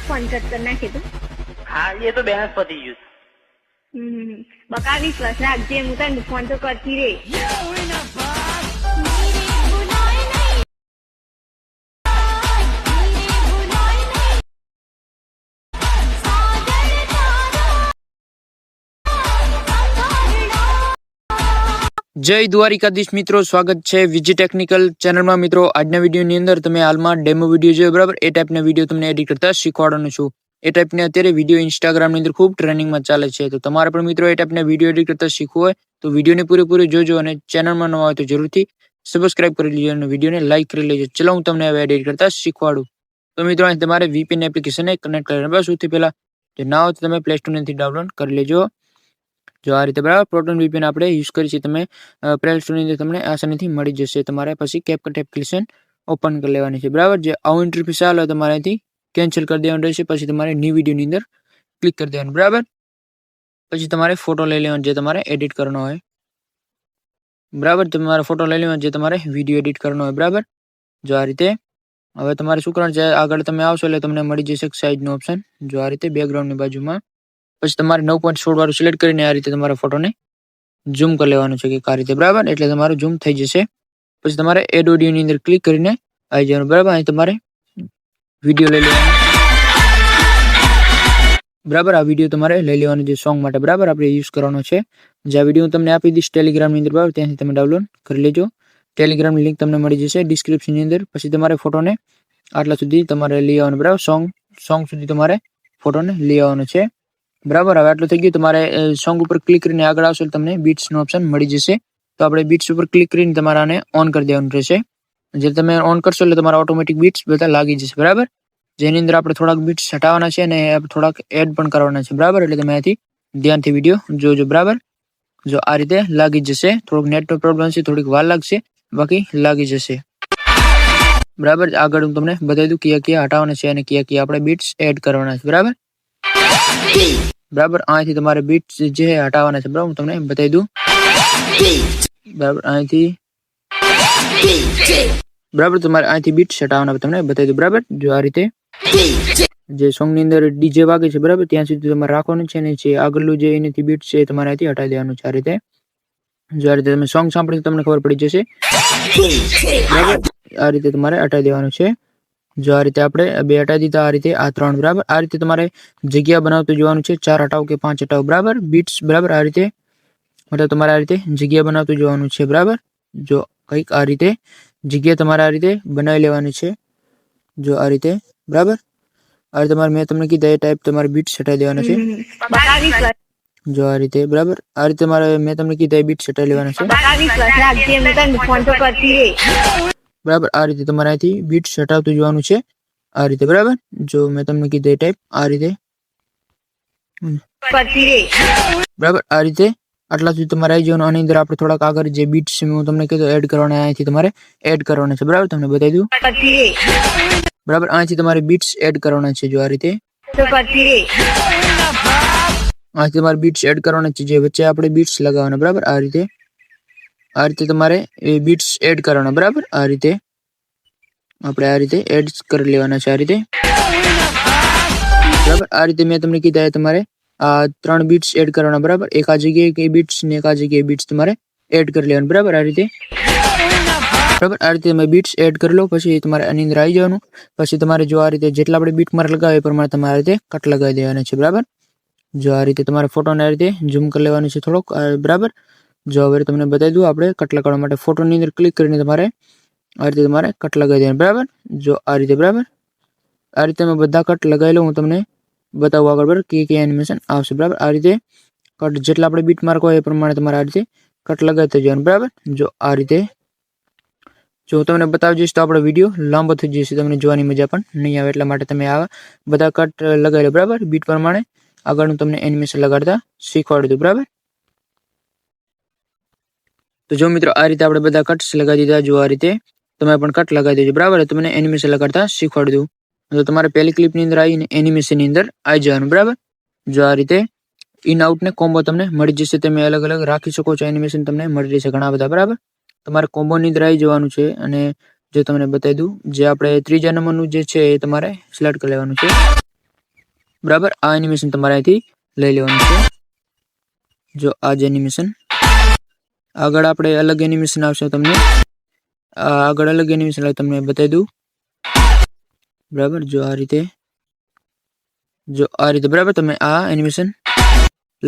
Phone cut करना है तो हाँ ये तो बहस पति यूज बका विश्वास राखजे हूँ तने फोन तो करती रे जय द्वारिकाधीश मित्रों, स्वागत है विजय टेक्निकल चैनल में। मित्रों, આજના વિડીયોની અંદર તમે હાલમાં ડેમો વિડીયો જોયો બરાબર, એ ટાઈપના વિડીયો તમને એડિટ કરતા શીખવાડવાનો છું। એ ટાઈપના અત્યારે વિડીયો ઇન્સ્ટાગ્રામની અંદર ખૂબ ટ્રેન્ડિંગમાં ચાલે છે, તો તમારે પણ મિત્રો એ ટાઈપના વિડીયો એડિટ કરતા શીખવું હોય તો વિડીયોને પૂરેપૂરી જોજો અને ચેનલમાં નવા હોય તો જરૂરથી સબસ્ક્રાઇબ કરી લેજો અને વિડીયોને લાઈક કરી લેજો। ચલો હું તમને હવે એડિટ કરતા શીખવાડું। તો મિત્રો અહીં તમારે VPN એપ્લિકેશનને કનેક્ટ કરવાની બસ। સૌથી પહેલા જો ના હોય તો તમે પ્લે સ્ટોરથી ડાઉનલોડ કરી લેજો। जो आ रीते बराबर प्रोटोन VPN આપણે યુઝ કરી છે, તમે પ્લે સ્ટોર ની અંદર તમને આસાનીથી મળી જશે। તમારે પછી કેપકટ એપ્લિકેશન ઓપન કરી લેવાની છે બરાબર। જે આવું ઇન્ટરફેસ આવે તમારે અહીંથી કેન્સલ કરી દેવાનું રહેશે। પછી તમારે ન્યૂ વિડિયો ની અંદર ક્લિક કરી દેવાનું બરાબર। પછી તમારે ફોટો લઈ લેવાનો જે તમારે એડિટ કરવાનો હોય બરાબર। તમારે ફોટો લઈ લેવાનો જે તમારે વિડિયો એડિટ કરવાનો હોય બરાબર। જો આ રીતે હવે તમારે શું કરવાનું છે, આગળ તમે આવશો એટલે તમને મળી જશે સાઈઝ નો ઓપ્શન। જો આ રીતે બેકગ્રાઉન્ડ ની બાજુમાં પછી તમારે 9.16 વાળું સિલેક્ટ કરીને આ રીતે તમારા ફોટોને ઝૂમ કરી લેવાનું છે કે આ રીતે બરાબર, એટલે તમારું ઝૂમ થઈ જશે। પછી તમારે એડ ઓડિયો ની અંદર ક્લિક કરીને આવી જવાનું બરાબર। અહીં તમારે વિડિયો લઈ લેવાનો બરાબર। આ વિડિયો તમારે લઈ લેવાનો છે સોંગ માટે બરાબર, આપણે યુઝ કરવાનો છે। જે આ વિડિયો તમને આપી દઈશ ટેલિગ્રામ ની અંદર બરાબર, ત્યાંથી તમે ડાઉનલોડ કરી લેજો। ટેલિગ્રામ ની લિંક તમને મળી જશે ડિસ્ક્રિપ્શન ની અંદર। પછી તમારે ફોટોને આટલા સુધી તમારે લઈ આવવાનો બરાબર, સોંગ સુધી તમારે ફોટોને લઈ આવવાનો છે બરાબર। હવે આટલું થઈ ગયું। તમારે સોંગ ઉપર ક્લિક કરીને આગળ આવશો તમને બીટ્સ નો ઓપ્શન મળી જશે। તો આપણે બીટ્સ ઉપર ક્લિક કરીને તમારે આને ઓન કરી દેવાનું રહેશે। જે તમે ઓન કરશો એટલે તમારા ઓટોમેટિક બીટ્સ બધા લાગી જશે બરાબર। જેની અંદર આપણે થોડાક બીટ્સ હટાવવાના છે અને થોડાક એડ પણ કરવાના છે બરાબર। એટલે તમે અહીંથી ધ્યાનથી વિડીયો જોજો બરાબર। જો આ રીતે લાગી જશે। થોડુંક નેટનો પ્રોબ્લેમ છે, થોડીક વાર લાગશે, બાકી લાગી જશે બરાબર। આગળ હું તમને બતાવી દઉં કયા કયા હટાવવાના છે અને કયા કયા આપણે બીટ્સ એડ કરવાના છે બરાબર બરાબર। અહીંથી તમારે બીટ્સ જે હટાવવાના છે બરાબર, હું તમને બતાવી દઉં બરાબર। અહીંથી બરાબર તમારે અહીંથી બીટ્સ હટાવવાના તમને બતાવી દઉં બરાબર। જો આ રીતે જે સોંગ ની અંદર ડીજે વાગે છે બરાબર, ત્યાં સુધી તમારે રાખવાનું છે અને જે આગળનું જે એની બીટ્સ છે તમારે અહીંથી હટાવી દેવાનું છે આ રીતે। જો આ રીતે તમે સોંગ સાંભળીને તમને ખબર પડી જશે બરાબર। આ રીતે તમારે હટાવી દેવાનું છે। જો આ રીતે આપણે બે હટાવી દીધા, આ રીતે આ ત્રણ બરાબર। આ રીતે તમારે જગ્યા બનાવતું જોવાનું છે, 4 હટાવ કે 5 હટાવ બરાબર બીટ્સ બરાબર। આ રીતે મતલબ તમારે આ રીતે જગ્યા બનાવતું જોવાનું છે બરાબર। જો કંઈક આ રીતે જગ્યા તમારે આ રીતે બનાવી લેવાની છે। જો આ રીતે બરાબર। આ રીતે તમારે મેં તમને કીધા એ ટાઈપ તમારે બીટ્સ હટાવી દેવાના છે। જો આ રીતે બરાબર। આ રીતે તમારે મેં તમને કીધા એ બીટ્સ હટાવી લેવાના છે બરાબર। આ રીતે તમારે અહીંથી બીટ્સ હટાવતું જોવાનું છે આ રીતે બરાબર। જો મેં તમને કીધું એ ટાઈપ આ રીતે બરાબર। આ રીતે આટલા સુધી તમારે આવી જવાનું। આની અંદર આપણે થોડાક આગળ જે બીટ્સ છે હું તમને કીધું એડ કરવાના, અહીંથી તમારે એડ કરવાના છે બરાબર। તમને બતાવી દઉં બરાબર। અહીંથી તમારે બીટ્સ એડ કરવાના છે। જો આ રીતે અહીંથી તમારે બીટ્સ એડ કરવાના છે, જે વચ્ચે આપણે બીટ્સ લગાવવાના બરાબર। આ રીતે તમારે એ બીટ્સ એડ કરવાના બરાબર। આ રીતે આપણે આ રીતે એડ કરી લેવાના છે આ રીતે બરાબર। આ રીતે મેં તમને કીધા તમારે આ 3 બીટ્સ એડ કરવાના બરાબર। એક આ જગ્યાએ કે બીટ્સ ને એક આ જગ્યાએ બીટ્સ તમારે એડ કરી લેવાનું બરાબર। આ રીતે બરાબર। આ રીતે તમે બીટ્સ એડ કરી લો પછી તમારે આની અંદર આવી જવાનું। પછી તમારે જો આ રીતે જેટલા આપણે બીટ માર લગાવે એ પ્રમાણે તમારે આ રીતે કટ લગાવી દેવાના છે બરાબર। જો આ રીતે તમારે ફોટોને આ રીતે ઝૂમ કરી લેવાનું છે થોડોક બરાબર। જો હવે તમને બતાવી દઉં આપણે કટ લગાવવા માટે ફોટોની અંદર ક્લિક કરીને તમારે આ રીતે તમારે કટ લગાવી દેવાનું બરાબર। જો આ રીતે બરાબર। આ રીતે મેં બધા કટ લગાવી લઉં, હું તમને બતાવું આગળ બરાબર કે એનિમેશન આવશે બરાબર। આ રીતે કટ જેટલા આપણે બીટ માર્ક હોય એ પ્રમાણે તમારે આ રીતે કટ લગાવતા જવાનું બરાબર। જો આ રીતે જો હું તમને બતાવી જઈશ તો આપણો વિડીયો લાંબો થઈ જશે, તમને જોવાની મજા પણ નહીં આવે, એટલા માટે તમે આવા બધા કટ લગાવી લો બરાબર। બીટ પ્રમાણે આગળ હું તમને એનિમેશન લગાડતા શીખવાડી દઉં બરાબર। તો જો મિત્રો આ રીતે આપણે બધા કટ્સ લગાવી દીધા। જો આ રીતે તમે પણ કટ લગાવી દેજો બરાબર। તમને એનિમેશન લગાડતા શીખવાડી દઉં। તો તમારે પહેલી ક્લિપની અંદર આવીને એનિમેશનની અંદર આવી જવાનું બરાબર। જો આ રીતે ઇન આઉટ ને કોમ્બો તમને મળી જશે, તમે અલગ અલગ રાખી શકો છો એનિમેશન તમને મળી રહેશે ઘણા બધા બરાબર। તમારે કોમ્બોની અંદર આવી જવાનું છે અને જો તમને બતાવી દઉં જે આપણે ત્રીજા નંબરનું જે છે એ તમારે સિલેક્ટ કરી લેવાનું છે બરાબર આ એનિમેશન તમારે અહીંથી લઈ લેવાનું છે. જો આ જ એનિમેશન આગળ આપણે અલગ એનિમેશન આવશે તમને આગળ અલગ એનિમેશન તમને બતાવી દઉં. બરાબર જો આ રીતે બરાબર તમે આ એનિમેશન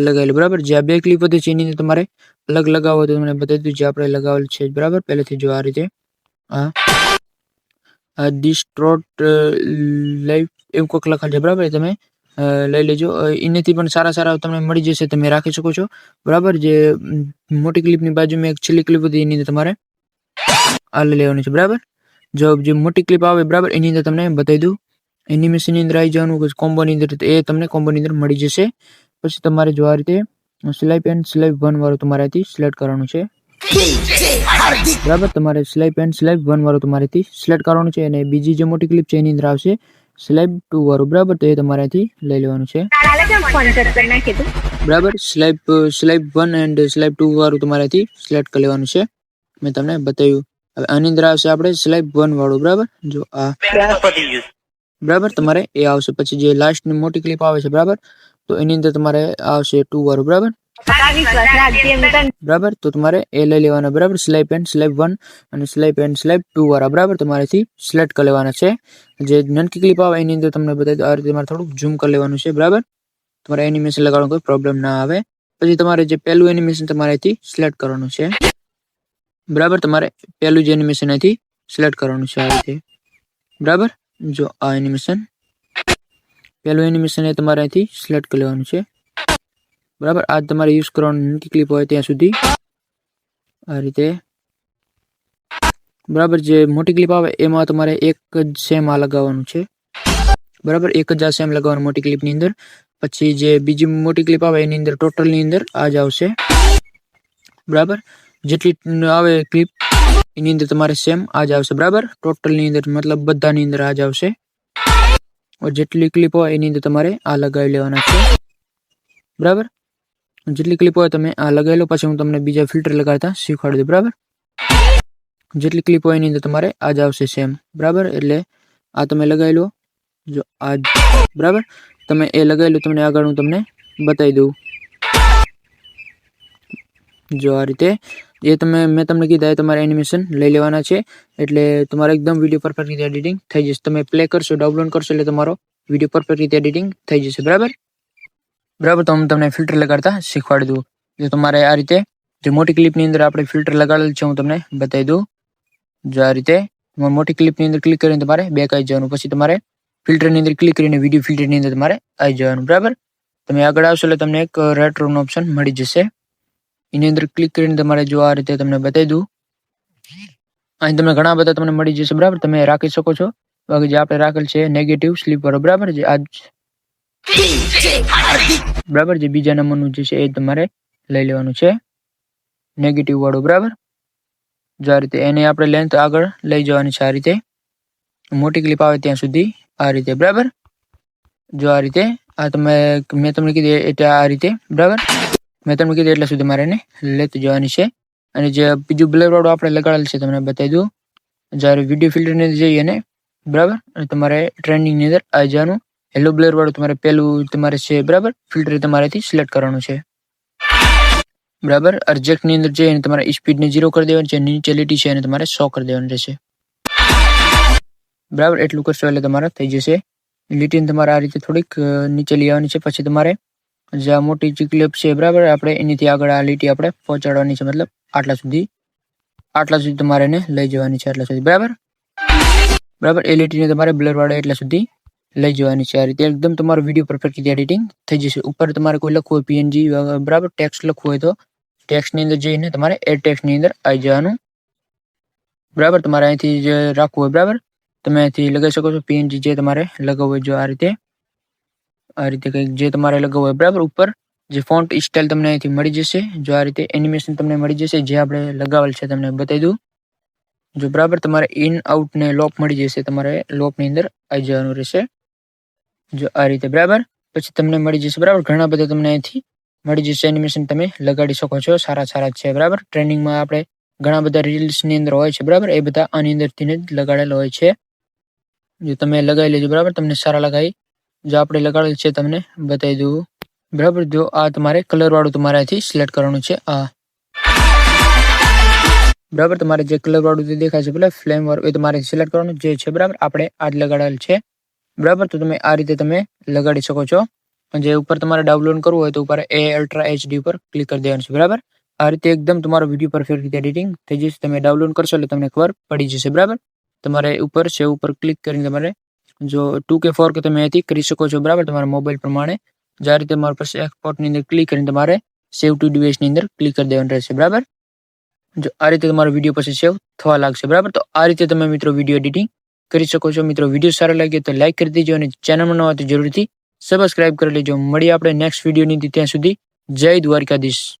લગાવી લો. બરાબર જે આ બે ક્લિપ હતી છે એની અંદર તમારે અલગ લગાવો તો તમને બતાવી દઉં જે આપણે લગાવેલ છે. બરાબર પહેલેથી જો આ રીતે ડિસ્ટ્રોટ લાઈફ એવું કોઈક લખાય છે. બરાબર તમે લઈ લેજો. એનાથી પણ સારા તમને મળી જશે, તમે રાખી શકો છો. બરાબર જે મોટી ક્લિપની બાજુમાં એક છેલ્લી ક્લિપ હતી એની અંદર તમારે આ લઈ લેવાની છે. બરાબર જો જે મોટી ક્લિપ આવે બરાબર એની અંદર તમને બતાવી દઉં એનિમેશન ની અંદર આવી જવાનું કોમ્બોની અંદર એ તમને કોમ્બોની અંદર મળી જશે. પછી તમારે જો આ રીતે સ્લાઇપ એન્ડ સ્લાઇપ 1 વાળું તમારેથી સિલેક્ટ કરવાનું છે. બરાબર તમારે સ્લાઇપ એન્ડ સ્લાઇપ 1 વાળું તમારેથી સિલેક્ટ કરવાનું છે અને બીજી જે મોટી ક્લિપ છે એની અંદર આવશે સ્લાઇપ 2 વાળું. બરાબર તો એ તમારેથી લઈ લેવાનું છે. બરાબર સ્લાઇપ 1 એન્ડ સ્લાઇપ 2 વાળું તમારેથી સિલેક્ટ કરી લેવાનું છે. મેં તમને બતાવ્યું. હવે આની અંદર આવશે આપણે સ્લાઇપ 1 વાળું. બરાબર જો આ બરાબર તમારે એ આવશે. પછી જે લાસ્ટ ની મોટી ક્લિપ આવે છે બરાબર તો એની અંદર તમારે આવશે 2 વાળું. બરાબર તો તમારે એ લઈ લેવાના. બરાબર સ્લાઇપ એન્ડ સ્લાઇપ 1 અને સ્લાઇપ એન્ડ સ્લાઇપ 2 વાળા બરાબર તમારેથી સિલેક્ટ કરી લેવાના છે. જે નનકી ક્લિપ આવે એની અંદર તમને બતાવી આ રીતે તમારે થોડુંક ઝૂમ કરી લેવાનું છે. બરાબર તમારે એનિમેશન લગાડવાનું કોઈ પ્રોબ્લેમ ના આવે. પછી તમારે જે પહેલું એનિમેશન તમારેથી સિલેક્ટ કરવાનું છે. બરાબર તમારે પહેલું જ એનિમેશન અહીંથી સિલેક્ટ કરવાનું છે આ રીતે. બરાબર જો આ એનિમેશન પહેલું એનિમેશન એ તમારે અહીંથી સિલેક્ટ કરી લેવાનું છે. બરાબર આ તમારે યુઝ કરવાનું નનકી ક્લિપ હોય ત્યાં સુધી આ રીતે. બરાબર જે મોટી ક્લિપ આવે એમાં તમારે એક જ સેમ આ લગાવવાનું છે. બરાબર એક જ આ સેમ લગાવવાનું મોટી ક્લિપની અંદર. પછી જે બીજી મોટી ક્લિપ આવે એની અંદર ટોટલની અંદર આ જ આવશે. બરાબર જેટલી આવે ક્લિપ એની અંદર તમારે સેમ આ જ આવશે. બરાબર ટોટલની અંદર મતલબ બધાની અંદર આ જ આવશે. જેટલી ક્લિપ હોય એની અંદર તમારે આ લગાવી લેવાના છે. બરાબર જેટલી ક્લિપ હોય તમે આ લગાવી લો. પછી હું તમને બીજા ફિલ્ટર લગાડતા શીખવાડી દઉં. બરાબર જેટલી ક્લિપ હોય એની અંદર તમારે આ જ આવશે સેમ. બરાબર એટલે આ તમે લગાવી લો. જો આ બરાબર તમે એ લગાવી લો. તમને આગળ હું તમને બતાવી દઉં. જો આ રીતે મેં તમને કીધા એ તમારે એનિમેશન લઈ લેવાના છે એટલે તમારે એકદમ વિડીયો પરફેક્ટ રીતે એડિટિંગ થઈ જશે. તમે પ્લે કરશો ડાઉનલોડ કરશો એટલે તમારો વિડીયો પરફેક્ટ રીતે એડિટિંગ થઈ જશે. બરાબર તો હું તમને ફિલ્ટર લગાડતા શીખવાડી દઉં. જો તમારે આ રીતે જે મોટી ક્લિપની અંદર આપણે ફિલ્ટર લગાડેલ છે હું તમને બતાવી દઉં. જો આ રીતે મોટી ક્લિપની અંદર ક્લિક કરીને તમારે બેક આવી જવાનું. પછી તમારે ફિલ્ટરની અંદર ક્લિક કરીને વિડીયો ફિલ્ટરની અંદર તમારે આવી જવાનું. બરાબર તમે આગળ આવશો એટલે તમને એક રેટ્રોનો ઓપ્શન મળી જશે. એની અંદર ક્લિક કરીને તમારે જો આ રીતે તમને બતાવી દઉં. અહીં તમને ઘણા બધા તમને મળી જશે. બરાબર તમે રાખી શકો છો. બાકી જે આપણે રાખેલ છે નેગેટિવ સ્લીપ વાળો. બરાબર જે આજ બરાબર જે બીજા નંબરનું જે છે એ તમારે લઈ લેવાનું છે નેગેટિવ વાળું. બરાબર જો આ રીતે એને આપણે લેન્થ આગળ લઈ જવાની છે આ રીતે મોટી ક્લિપ આવે ત્યાં સુધી આ રીતે. બરાબર જો આ રીતે આ મેં તમને કીધું એટલે આ રીતે. બરાબર મેં તમને કીધું એટલા સુધી મારે એને લેતી જવાની છે. અને જે બીજું બ્લર વાળું આપણે લગાડેલ છે તમને બતાવી દઉં. જ્યારે વિડીયો ફિલ્ટરની અંદર જઈએ ને બરાબર અને તમારે ટ્રેન્ડિંગની અંદર આવી જવાનું. હેલો બ્લર વાળું તમારે પહેલું તમારે છે. બરાબર ફિલ્ટર તમારેથી સિલેક્ટ કરવાનું છે. બરાબર અર્જેક્ટની અંદર જઈને તમારે સ્પીડને 0 કરી દેવાની છે. નીચે લીટી છે એને તમારે 100 કરી દેવાની રહેશે. બરાબર એટલું કરશો એટલે તમારે થઈ જશે. લીટીને તમારે આ રીતે થોડીક નીચે લઈ આવવાની છે. પછી તમારે જે આ મોટી જે ક્લિપ છે બરાબર આપણે એનીથી આગળ આ લીટી આપણે પહોંચાડવાની છે. મતલબ આટલા સુધી તમારે એને લઈ જવાની છે. આટલા સુધી બરાબર એ લીટીને તમારે બ્લર વાળા એટલા સુધી લઈ જવાની છે. આ રીતે એકદમ તમારો વિડીયો પરફેક્ટ રીતે એડિટિંગ થઈ જશે. ઉપર તમારે કોઈ લખવું હોય પીએનજી બરાબર ટેક્સ્ટ લખવું હોય તો ટેક્સ્ટની અંદર જઈને તમારે એ ટેક્સ્ટની અંદર આવી જવાનું. બરાબર તમારે અહીંથી જે રાખવું હોય બરાબર તમે અહીંથી લગાવી શકો છો. પીએનજી જે તમારે લગાવવું હોય જો આ રીતે કંઈક જે તમારે લગાવવું હોય બરાબર ઉપર જે ફોન્ટ સ્ટાઇલ તમને અહીંથી મળી જશે. જો આ રીતે એનિમેશન તમને મળી જશે જે આપણે લગાવેલ છે તમને બતાવી દઉં. જો બરાબર તમારે ઇન આઉટ ને લોપ મળી જશે. તમારે લોપની અંદર આવી જવાનું રહેશે. જો આ રીતે બરાબર પછી તમને મળી જશે. બરાબર ઘણા બધા તમને અહીંથી મળી જશે એનિમેશન તમે લગાડી શકો છો. સારા છે. બરાબર ટ્રેન્ડિંગમાં આપણે ઘણા બધા રીલ્સની અંદર હોય છે. બરાબર એ બધા આની અંદરથી જ લગાડેલા હોય છે. જો તમે લગાવી લેજો બરાબર તમને સારા લગાવી જો આપણે લગાડેલ છે તમને બતાવી દઉં બરાબર. જો આ તમારે કલર વાળું તમારે અહીંથી સિલેક્ટ કરવાનું છે. આ બરાબર તમારે જે કલર વાળું જે દેખાય છે પેલા ફ્લેમ વાળું એ તમારે સિલેક્ટ કરવાનું જે છે બરાબર. આપણે આ જ લગાડેલ છે બરાબર. તો તમે આ રીતે તમે લગાડી શકો છો. જે ઉપર તમારે ડાઉનલોડ કરવું હોય તો ઉપર એ અલ્ટ્રા HD ઉપર ક્લિક કરી દેવાનું છે બરાબર. આ રીતે એકદમ તમારો વિડીયો પરફેક્ટ રીતે એડિટિંગ થઈ જશે. તમે ડાઉનલોડ કરશો એટલે તમને ખબર પડી જશે બરાબર. તમારે ઉપર સેવ ઉપર ક્લિક કરીને તમારે જો 2K 4K તમે અહીંથી કરી શકો છો બરાબર. તમારા મોબાઈલ પ્રમાણે જે આ રીતે તમારા પાસે એક્સપોર્ટની અંદર ક્લિક કરીને તમારે સેવ ટુ ડિવાઇસની અંદર ક્લિક કરી દેવાનું રહેશે બરાબર. જો આ રીતે તમારો વિડીયો પછી સેવ થવા લાગશે બરાબર. તો આ રીતે તમે મિત્રો વિડીયો એડિટિંગ કરી શકો છો. મિત્રો વિડીયો સારો લાગ્યો તો લાઈક કરી દેજો અને ચેનલમાં ન હોય તો જરૂરથી સબસ્ક્રાઇબ કરી લેજો. મળીએ આપણે નેક્સ્ટ વિડીયોની. ત્યાં સુધી જય દ્વારકાધીશ.